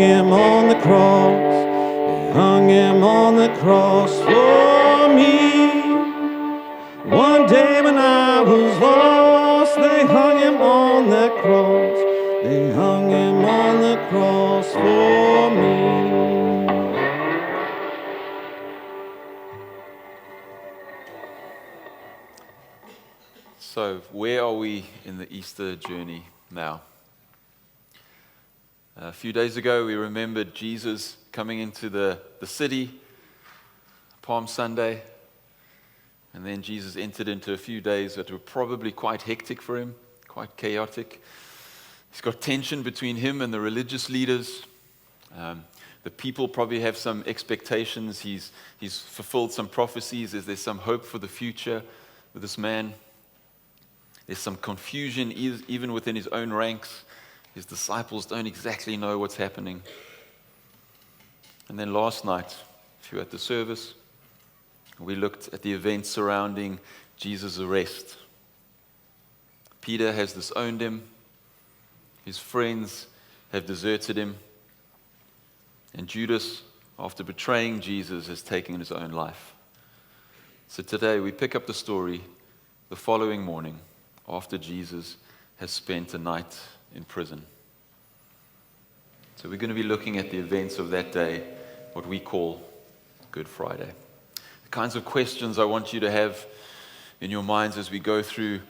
him on the cross. They hung him on the cross for me. One day when I was lost, they hung him on that cross. They hung him on the cross for me. So, where are we in the Easter journey now? A few days ago, we remembered Jesus coming into the city, Palm Sunday, and then Jesus entered into a few days that were probably quite hectic for him, quite chaotic. He's got tension between him and the religious leaders. The people probably have some expectations. He's fulfilled some prophecies. There's some hope for the future with this man. There's some confusion even within his own ranks. His disciples don't exactly know what's happening. And then last night, if you were at the service, we looked at the events surrounding Jesus' arrest. Peter has disowned him. His friends have deserted him. And Judas, after betraying Jesus, has taken his own life. So today we pick up the story the following morning, after Jesus has spent a night in prison. So we're going to be looking at the events of that day, what we call Good Friday. The kinds of questions I want you to have in your minds as we go through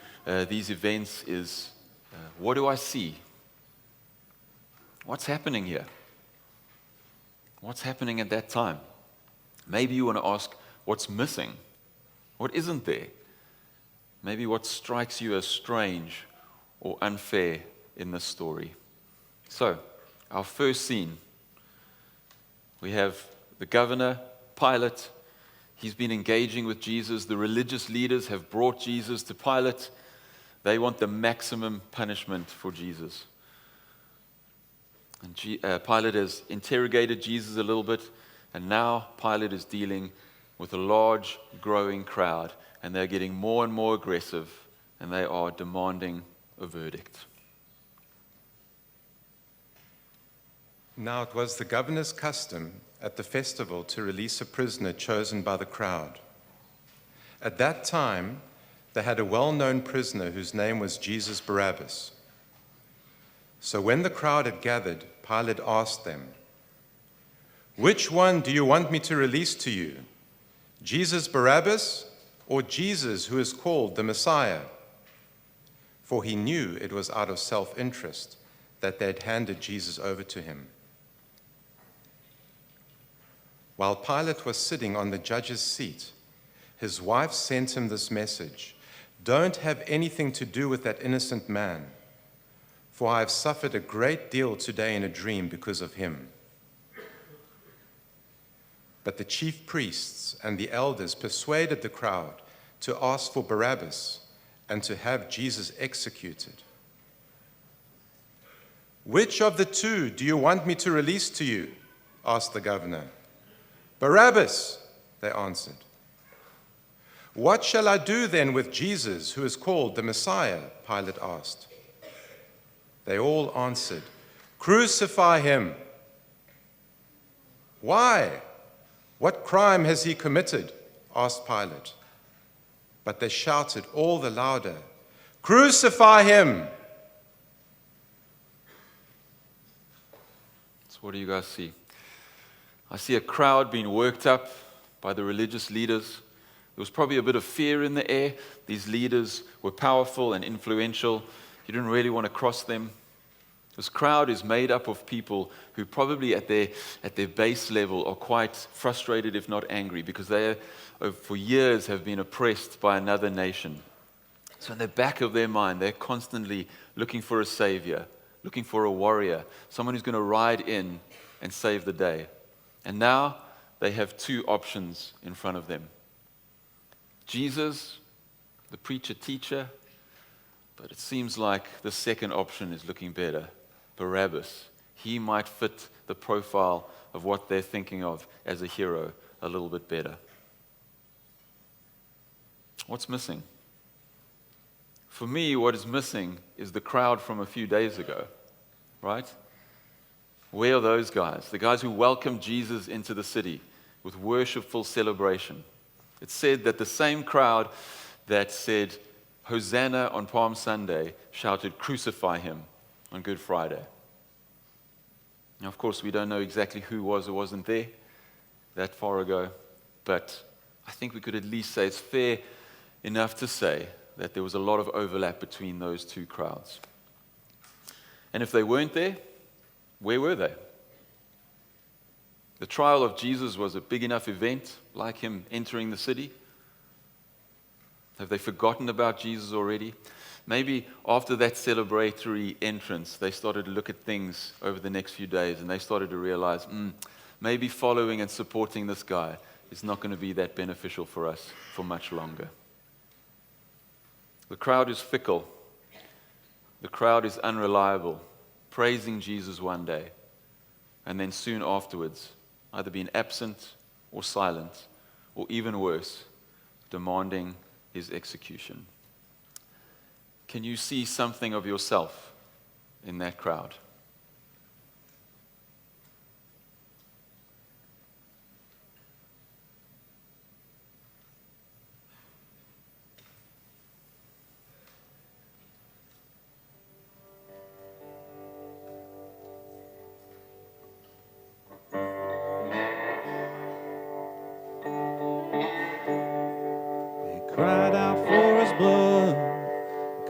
these events is, what do I see? What's happening here? What's happening at that time? Maybe you want to ask, what's missing? What isn't there? Maybe what strikes you as strange or unfair in this story. So, our first scene, we have the governor, Pilate. He's been engaging with Jesus. The religious leaders have brought Jesus to Pilate. They want the maximum punishment for Jesus. And Pilate has interrogated Jesus a little bit, and now Pilate is dealing with a large, growing crowd, and they're getting more and more aggressive, and they are demanding a verdict. Now it was the governor's custom at the festival to release a prisoner chosen by the crowd. At that time, they had a well-known prisoner whose name was Jesus Barabbas. So when the crowd had gathered, Pilate asked them, "Which one do you want me to release to you? Jesus Barabbas or Jesus who is called the Messiah?" For he knew it was out of self-interest that they had handed Jesus over to him. While Pilate was sitting on the judge's seat, his wife sent him this message: "Don't have anything to do with that innocent man, for I have suffered a great deal today in a dream because of him." But the chief priests and the elders persuaded the crowd to ask for Barabbas and to have Jesus executed. "Which of the two do you want me to release to you?" asked the governor. "Barabbas," they answered. "What shall I do then with Jesus, who is called the Messiah?" Pilate asked. They all answered, "Crucify him." "Why? What crime has he committed?" asked Pilate. But they shouted all the louder, "Crucify him!" So what do you guys see? I see a crowd being worked up by the religious leaders. There was probably a bit of fear in the air. These leaders were powerful and influential. You didn't really want to cross them. This crowd is made up of people who probably at their base level are quite frustrated, if not angry, because they for years have been oppressed by another nation. So in the back of their mind, they're constantly looking for a savior, looking for a warrior, someone who's going to ride in and save the day. And now they have two options in front of them. Jesus, the preacher-teacher, but it seems like the second option is looking better. Barabbas. He might fit the profile of what they're thinking of as a hero a little bit better. What's missing? For me, what is missing is the crowd from a few days ago, right? Where are those guys? The guys who welcomed Jesus into the city with worshipful celebration. It said that the same crowd that said, Hosanna on Palm Sunday, shouted, crucify him on Good Friday. Now, of course, we don't know exactly who was or wasn't there that far ago, but I think we could at least say it's fair enough to say that there was a lot of overlap between those two crowds. And if they weren't there, where were they? The trial of Jesus was a big enough event, like him entering the city. Have they forgotten about Jesus already? Maybe after that celebratory entrance, they started to look at things over the next few days and they started to realize, maybe following and supporting this guy is not going to be that beneficial for us for much longer. The crowd is fickle. The crowd is unreliable, praising Jesus one day, and then soon afterwards, either being absent or silent, or even worse, demanding his execution. Can you see something of yourself in that crowd? Cried out for his blood,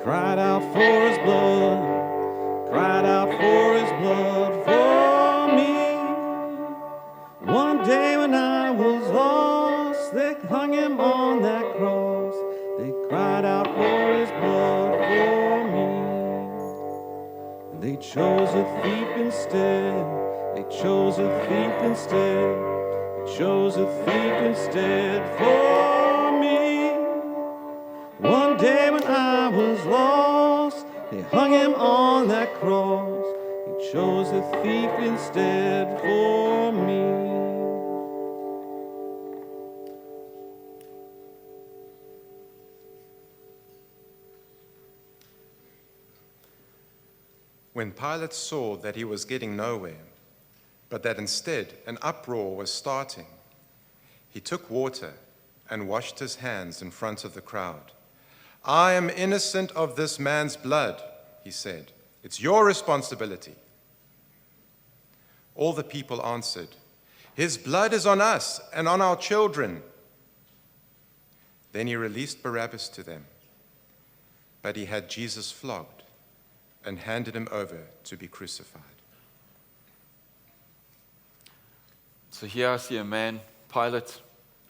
cried out for his blood, cried out for his blood for me. One day when I was lost, they hung him on that cross. They cried out for his blood for me. They chose a thief instead, they chose a thief instead, they chose a thief instead for me. One day when I was lost, they hung him on that cross. He chose a thief instead for me. When Pilate saw that he was getting nowhere, but that instead an uproar was starting, he took water and washed his hands in front of the crowd. I am innocent of this man's blood, he said. It's your responsibility. All the people answered, his blood is on us and on our children. Then he released Barabbas to them, but he had Jesus flogged and handed him over to be crucified. So here I see a man, Pilate,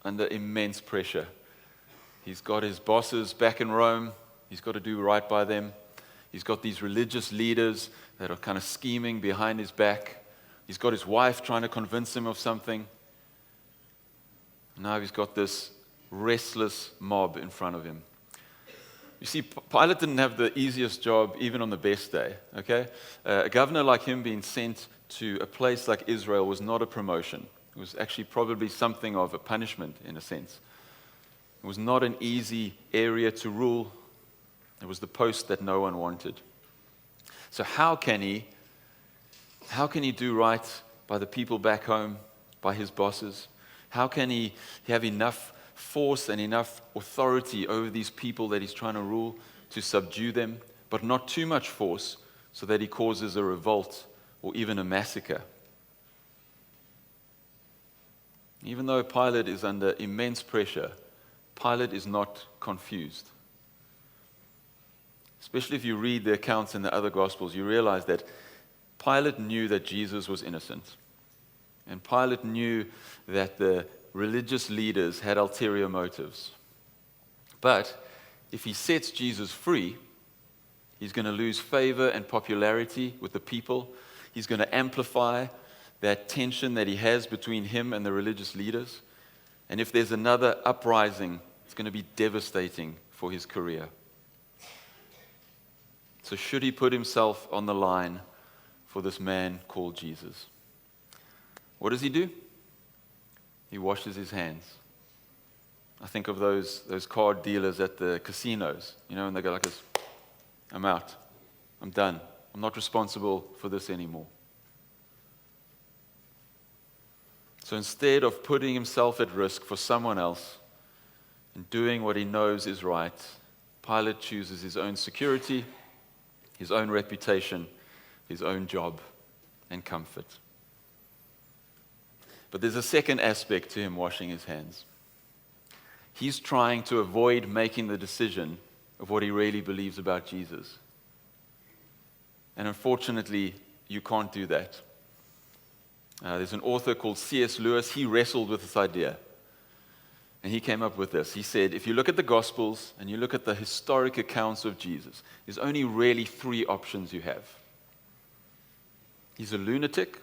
under immense pressure. He's got his bosses back in Rome. He's got to do right by them. He's got these religious leaders that are kind of scheming behind his back. He's got his wife trying to convince him of something. Now he's got this restless mob in front of him. You see, Pilate didn't have the easiest job even on the best day, okay? A governor like him being sent to a place like Israel was not a promotion. It was actually probably something of a punishment in a sense. It was not an easy area to rule. It was the post that no one wanted. So how can he do right by the people back home, by his bosses? How can he have enough force and enough authority over these people that he's trying to rule to subdue them, but not too much force so that he causes a revolt or even a massacre? Even though Pilate is under immense pressure, Pilate is not confused. Especially if you read the accounts in the other Gospels, you realize that Pilate knew that Jesus was innocent. And Pilate knew that the religious leaders had ulterior motives. But if he sets Jesus free, he's going to lose favor and popularity with the people. He's going to amplify that tension that he has between him and the religious leaders. And if there's another uprising, it's going to be devastating for his career. So should he put himself on the line for this man called Jesus? What does he do? He washes his hands. I think of those card dealers at the casinos, and they go like this, I'm out. I'm done. I'm not responsible for this anymore. So instead of putting himself at risk for someone else and doing what he knows is right, Pilate chooses his own security, his own reputation, his own job, and comfort. But there's a second aspect to him washing his hands. He's trying to avoid making the decision of what he really believes about Jesus. And unfortunately, you can't do that. There's an author called C.S. Lewis. He wrestled with this idea. And he came up with this. He said, if you look at the Gospels and you look at the historic accounts of Jesus, there's only really three options you have. He's a lunatic,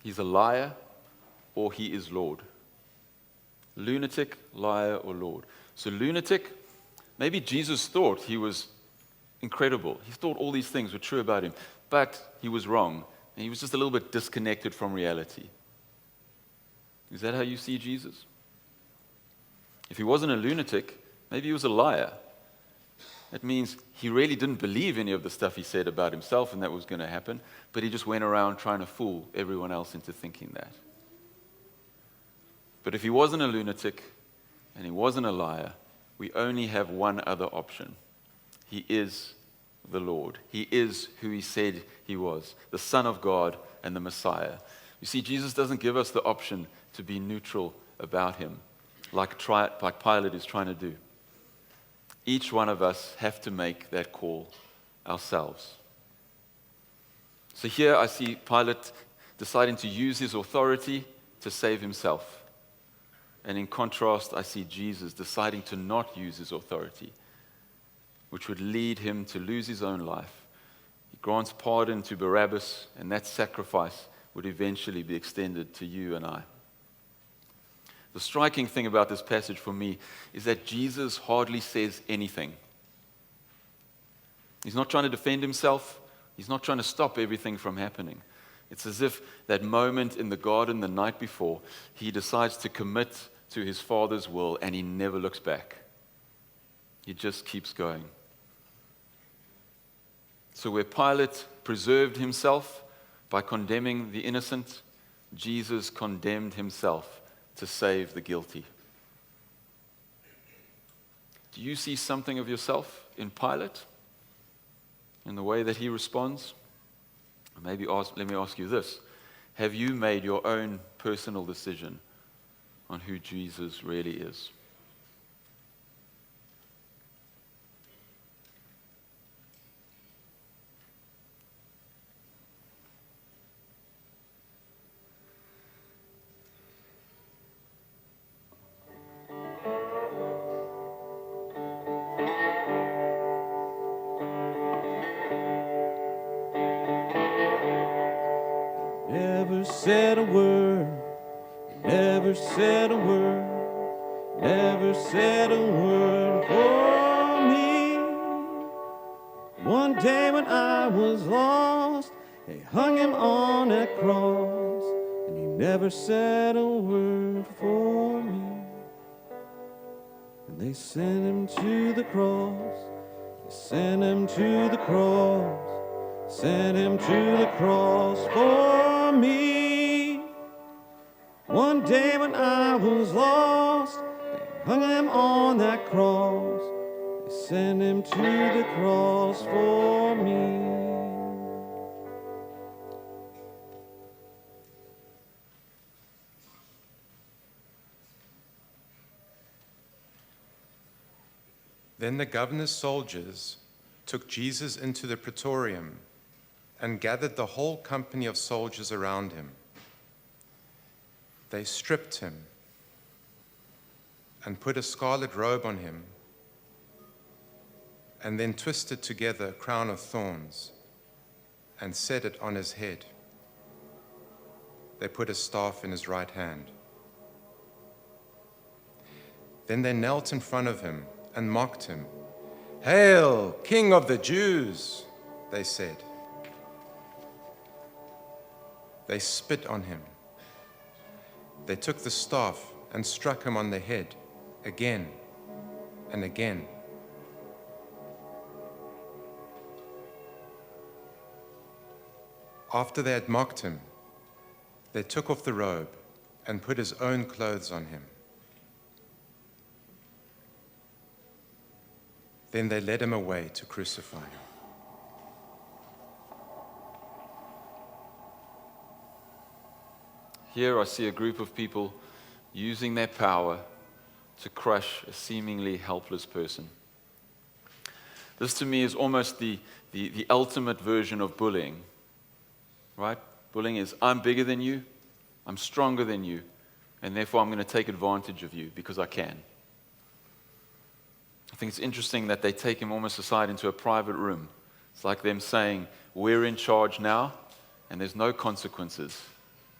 he's a liar, or he is Lord. Lunatic, liar, or Lord. So lunatic, maybe Jesus thought he was incredible. He thought all these things were true about him, but he was wrong. And he was just a little bit disconnected from reality. Is that how you see Jesus? If he wasn't a lunatic, maybe he was a liar. That means he really didn't believe any of the stuff he said about himself and that was going to happen, but he just went around trying to fool everyone else into thinking that. But if he wasn't a lunatic and he wasn't a liar, we only have one other option. He is the Lord. He is who he said he was, the Son of God and the Messiah. You see, Jesus doesn't give us the option to be neutral about him, like Pilate is trying to do. Each one of us have to make that call ourselves. So here I see Pilate deciding to use his authority to save himself. And in contrast, I see Jesus deciding to not use his authority, which would lead him to lose his own life. He grants pardon to Barabbas, and that sacrifice would eventually be extended to you and I. The striking thing about this passage for me is that Jesus hardly says anything. He's not trying to defend himself. He's not trying to stop everything from happening. It's as if that moment in the garden the night before, he decides to commit to his Father's will and he never looks back. He just keeps going. So where Pilate preserved himself by condemning the innocent, Jesus condemned himself to save the guilty. Do you see something of yourself in Pilate, in the way that he responds? Let me ask you this. Have you made your own personal decision on who Jesus really is? Never said a word, never said a word, never said a word for me. One day when I was lost, they hung him on that cross, and he never said a word for me. And they sent him to the cross, they sent him to the cross, sent him to the cross for me. One day when I was lost, they hung him on that cross. They sent him to the cross for me. Then the governor's soldiers took Jesus into the praetorium and gathered the whole company of soldiers around him. They stripped him and put a scarlet robe on him, and then twisted together a crown of thorns and set it on his head. They put a staff in his right hand. Then they knelt in front of him and mocked him. "Hail, King of the Jews," they said. They spit on him. They took the staff and struck him on the head again and again. After they had mocked him, they took off the robe and put his own clothes on him. Then they led him away to crucify him. Here I see a group of people using their power to crush a seemingly helpless person. This to me is almost the ultimate version of bullying, right? Bullying is, I'm bigger than you, I'm stronger than you, and therefore I'm going to take advantage of you because I can. I think it's interesting that they take him almost aside into a private room. It's like them saying, we're in charge now, and there's no consequences.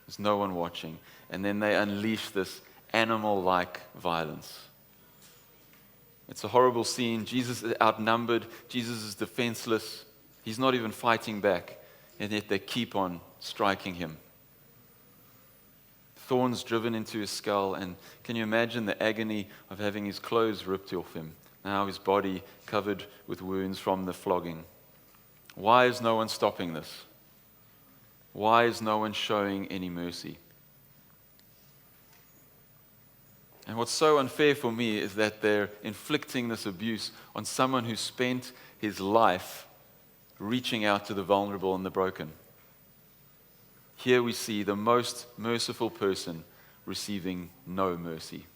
There's no one watching. And then they unleash this animal-like violence. It's a horrible scene. Jesus is outnumbered. Jesus is defenseless. He's not even fighting back. And yet they keep on striking him. Thorns driven into his skull. And can you imagine the agony of having his clothes ripped off him? Now his body covered with wounds from the flogging. Why is no one stopping this? Why is no one showing any mercy? And what's so unfair for me is that they're inflicting this abuse on someone who spent his life reaching out to the vulnerable and the broken. Here we see the most merciful person receiving no mercy.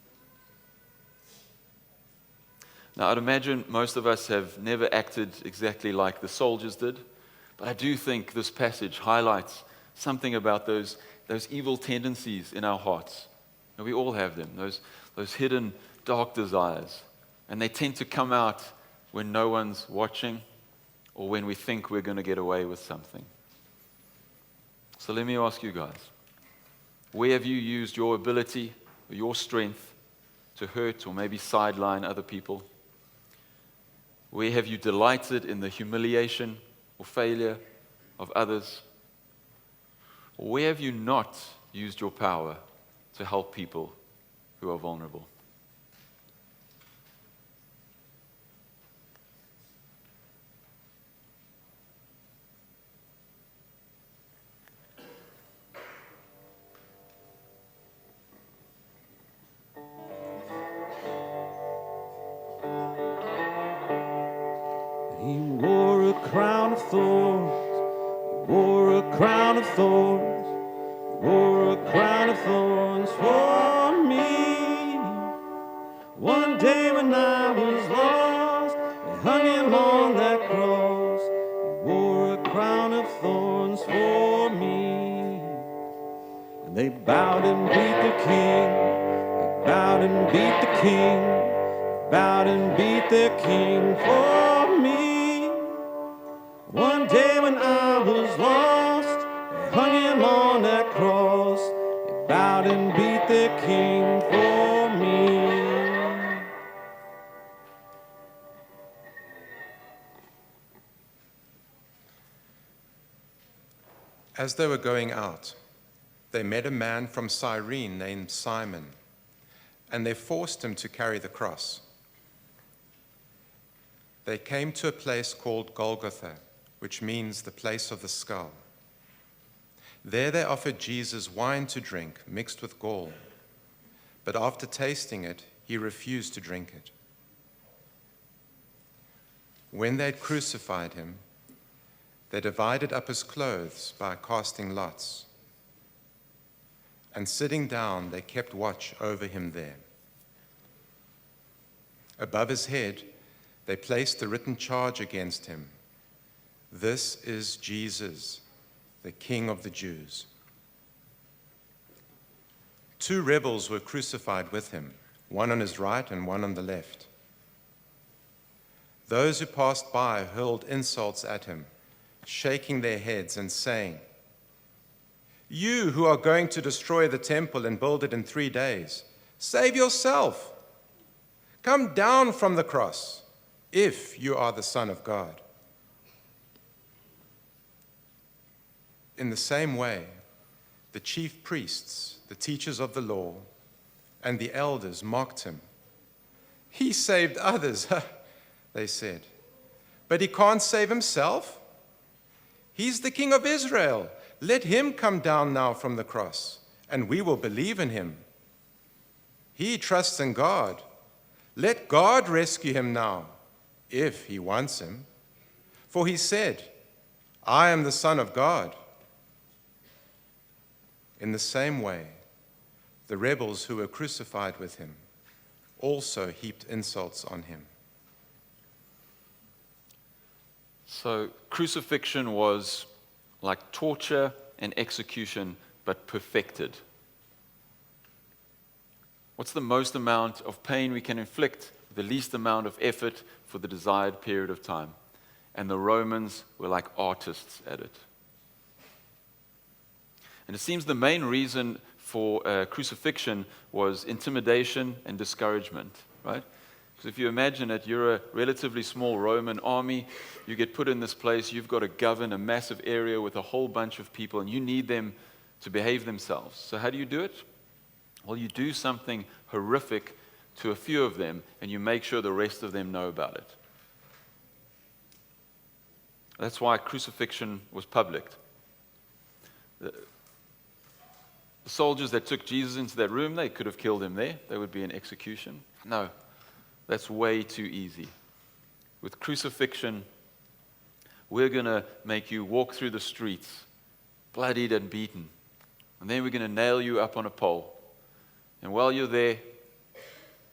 Now, I'd imagine most of us have never acted exactly like the soldiers did, but I do think this passage highlights something about those evil tendencies in our hearts. And we all have them, those hidden dark desires. And they tend to come out when no one's watching or when we think we're going to get away with something. So let me ask you guys, where have you used your ability or your strength to hurt or maybe sideline other people? Where have you delighted in the humiliation or failure of others? Or where have you not used your power to help people who are vulnerable? He wore a crown of thorns. He wore a crown of thorns. He wore a crown of thorns for me. One day when I was lost, they hung him on that cross. He wore a crown of thorns for me. And they bowed and beat the king. They bowed and beat the king. They bowed and beat the king for me. One day when I was lost, they hung him on that cross. They bowed and beat the king for me. As they were going out, they met a man from Cyrene named Simon, and they forced him to carry the cross. They came to a place called Golgotha, which means the place of the skull. There they offered Jesus wine to drink mixed with gall, but after tasting it, he refused to drink it. When they had crucified him, they divided up his clothes by casting lots, and sitting down, they kept watch over him there. Above his head, they placed the written charge against him: "This is Jesus, the King of the Jews." 2 rebels were crucified with him, one on his right and one on the left. Those who passed by hurled insults at him, shaking their heads and saying, "You who are going to destroy the temple and build it in 3 days, save yourself. Come down from the cross, if you are the Son of God." In the same way, the chief priests, the teachers of the law, and the elders mocked him. "He saved others," they said, "but he can't save himself. He's the King of Israel. Let him come down now from the cross, and we will believe in him. He trusts in God. Let God rescue him now, if he wants him. For he said, I am the Son of God. In the same way, the rebels who were crucified with him also heaped insults on him. So crucifixion was like torture and execution, but perfected. What's the most amount of pain we can inflict with the least amount of effort for the desired period of time? And the Romans were like artists at it. And it seems the main reason for crucifixion was intimidation and discouragement, right? Because if you imagine it, you're a relatively small Roman army, you get put in this place, you've got to govern a massive area with a whole bunch of people, and you need them to behave themselves. So how do you do it? Well, you do something horrific to a few of them, and you make sure the rest of them know about it. That's why crucifixion was public. The soldiers that took Jesus into that room, they could have killed him there. There would be an execution. No, that's way too easy. With crucifixion, we're going to make you walk through the streets, bloodied and beaten. And then we're going to nail you up on a pole. And while you're there,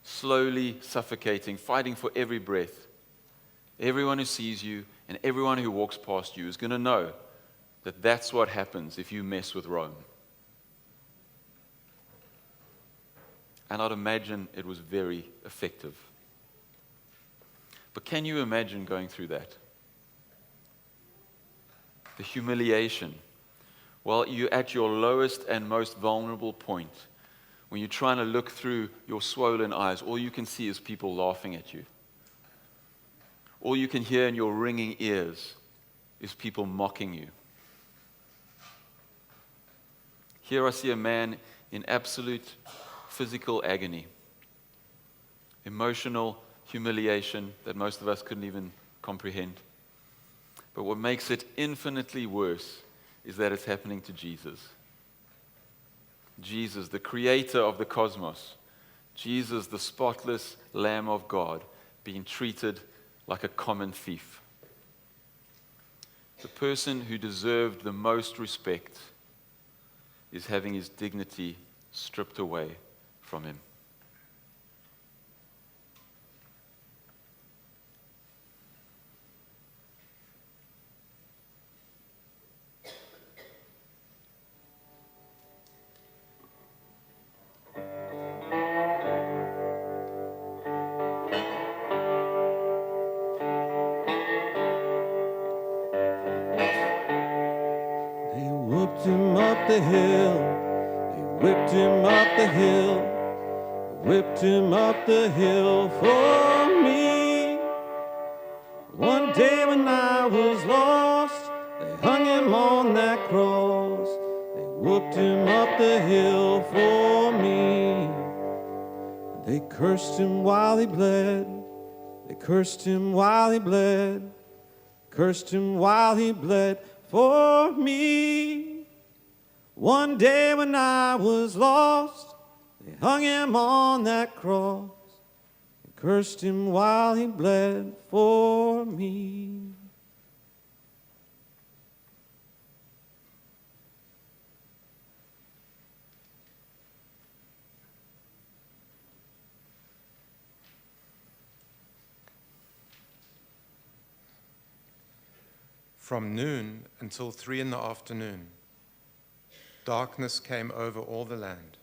slowly suffocating, fighting for every breath, everyone who sees you and everyone who walks past you is going to know that that's what happens if you mess with Rome. And I'd imagine it was very effective. But can you imagine going through that? The humiliation. Well, you're at your lowest and most vulnerable point. When you're trying to look through your swollen eyes, all you can see is people laughing at you. All you can hear in your ringing ears is people mocking you. Here I see a man in absolute physical agony, emotional humiliation that most of us couldn't even comprehend. But what makes it infinitely worse is that it's happening to Jesus. Jesus, the creator of the cosmos. Jesus, the spotless Lamb of God, being treated like a common thief. The person who deserved the most respect is having his dignity stripped away from him. They whooped him up the hill. They whipped him up the hill. They whipped him up the hill for me. One day when I was lost, they hung him on that cross. They whooped him up the hill for me. They cursed him while he bled. They cursed him while he bled. Cursed him while he bled for me. One day when I was lost, they hung him on that cross. They cursed him while he bled for me. From noon until 3 p.m, darkness came over all the land.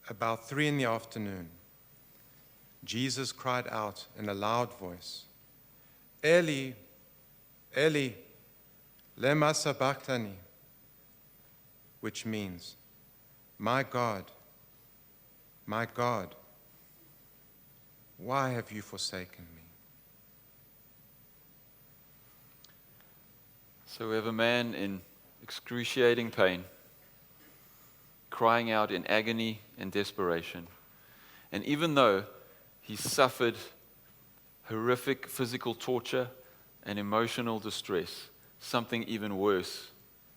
About 3 p.m, Jesus cried out in a loud voice, Eli, Eli, lema sabachthani, which means, my God, why have you forsaken me? So we have a man in excruciating pain, crying out in agony and desperation. And even though he suffered horrific physical torture and emotional distress, something even worse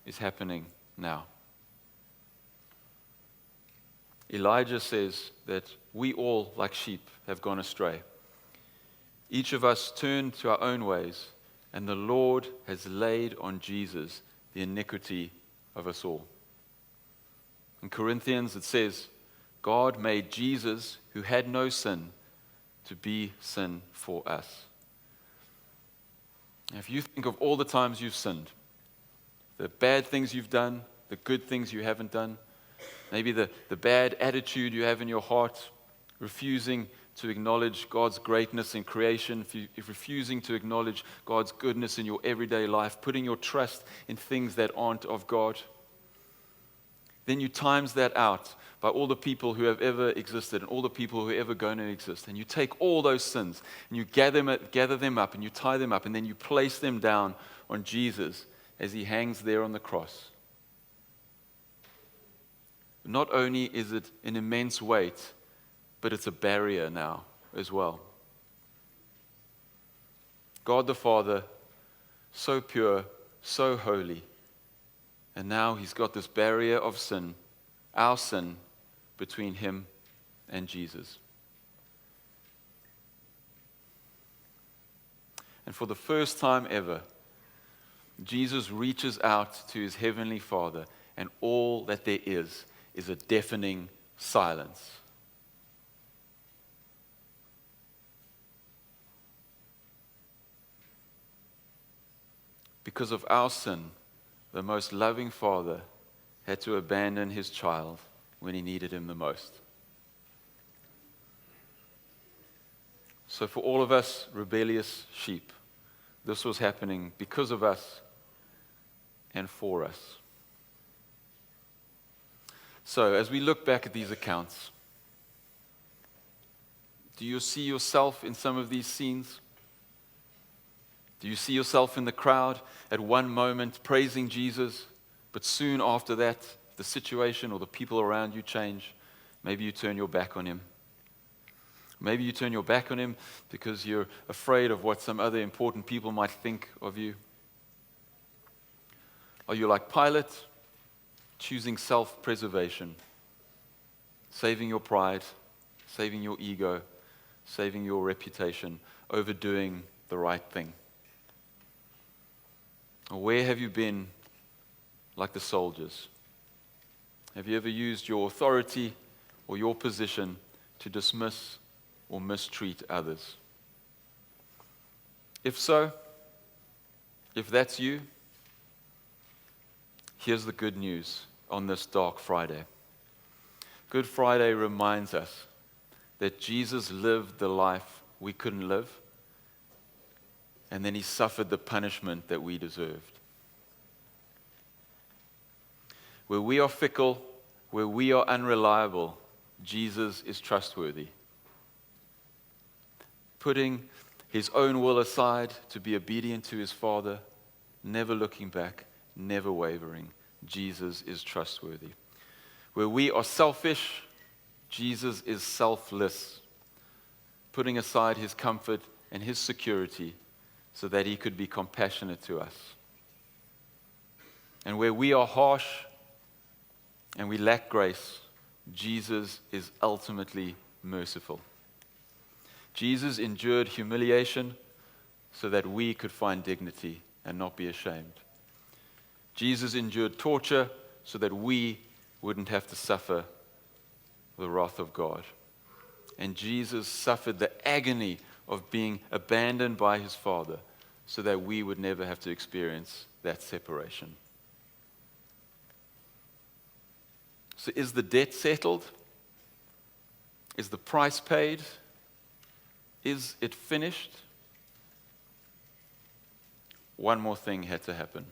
is happening now. Elijah says that we all, like sheep, have gone astray. Each of us turned to our own ways, and the Lord has laid on Jesus the iniquity of us all. In Corinthians it says, God made Jesus, who had no sin, to be sin for us. Now, if you think of all the times you've sinned, the bad things you've done, the good things you haven't done, maybe the bad attitude you have in your heart, refusing to acknowledge God's greatness in creation, if refusing to acknowledge God's goodness in your everyday life, putting your trust in things that aren't of God, then you times that out by all the people who have ever existed and all the people who are ever going to exist. And you take all those sins and you gather them up and you tie them up and then you place them down on Jesus as he hangs there on the cross. Not only is it an immense weight, but it's a barrier now as well. God the Father, so pure, so holy, and now he's got this barrier of sin, our sin, between him and Jesus. And for the first time ever, Jesus reaches out to his heavenly Father, and all that there is a deafening silence. Because of our sin, the most loving Father had to abandon his child when he needed him the most. So for all of us rebellious sheep, this was happening because of us and for us. So as we look back at these accounts, do you see yourself in some of these scenes? Do you see yourself in the crowd at one moment praising Jesus, but soon after that, the situation or the people around you change? Maybe you turn your back on him. Maybe you turn your back on him because you're afraid of what some other important people might think of you. Are you like Pilate, choosing self-preservation, saving your pride, saving your ego, saving your reputation, over doing the right thing? Or where have you been like the soldiers? Have you ever used your authority or your position to dismiss or mistreat others? If so, if that's you, here's the good news on this dark Friday. Good Friday reminds us that Jesus lived the life we couldn't live, and then he suffered the punishment that we deserved. Where we are fickle, where we are unreliable, Jesus is trustworthy. Putting his own will aside to be obedient to his Father, never looking back, never wavering, Jesus is trustworthy. Where we are selfish, Jesus is selfless, putting aside his comfort and his security so that he could be compassionate to us. And where we are harsh and we lack grace, Jesus is ultimately merciful. Jesus endured humiliation so that we could find dignity and not be ashamed. Jesus endured torture so that we wouldn't have to suffer the wrath of God. And Jesus suffered the agony of being abandoned by his Father so that we would never have to experience that separation. So is the debt settled? Is the price paid? Is it finished? One more thing had to happen.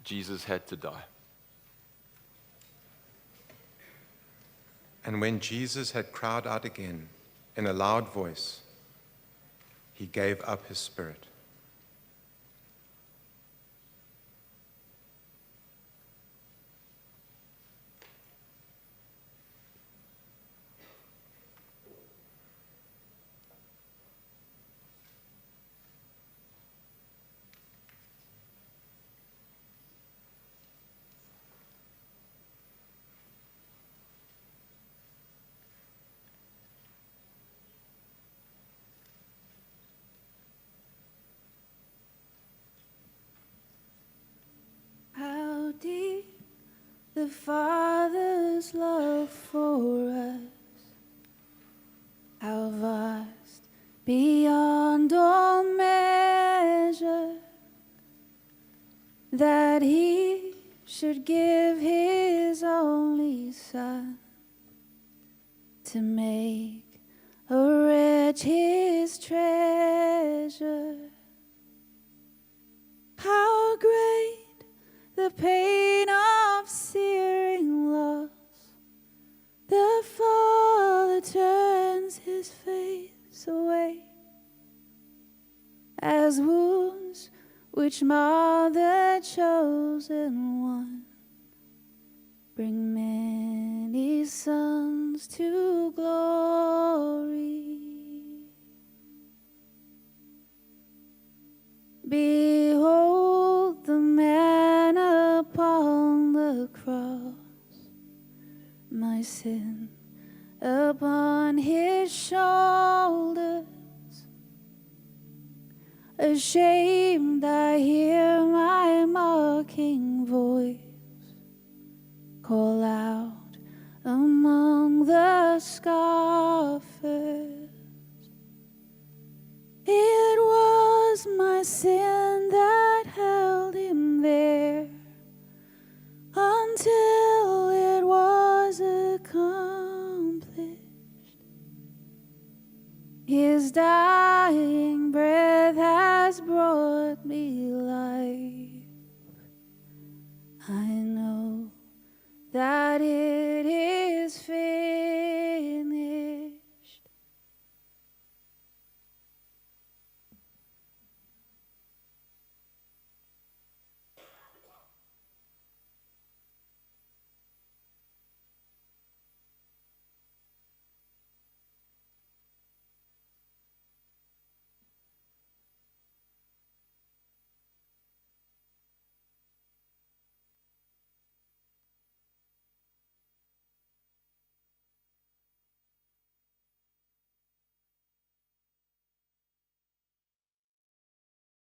Jesus had to die. And when Jesus had cried out again in a loud voice, he gave up his spirit. the Father's love for us, how vast beyond all measure, that he should give his only Son to make a wretch his treasure. How great the pain of searing loss, the Father turns his face away, as wounds which mar the chosen one bring many sons to glory. Behold the man upon the cross, my sin upon his shoulders. Ashamed, I hear my mocking voice call out among the scoffers. It was my sin that held him there until it was accomplished. His dying breath has brought me life. I know that it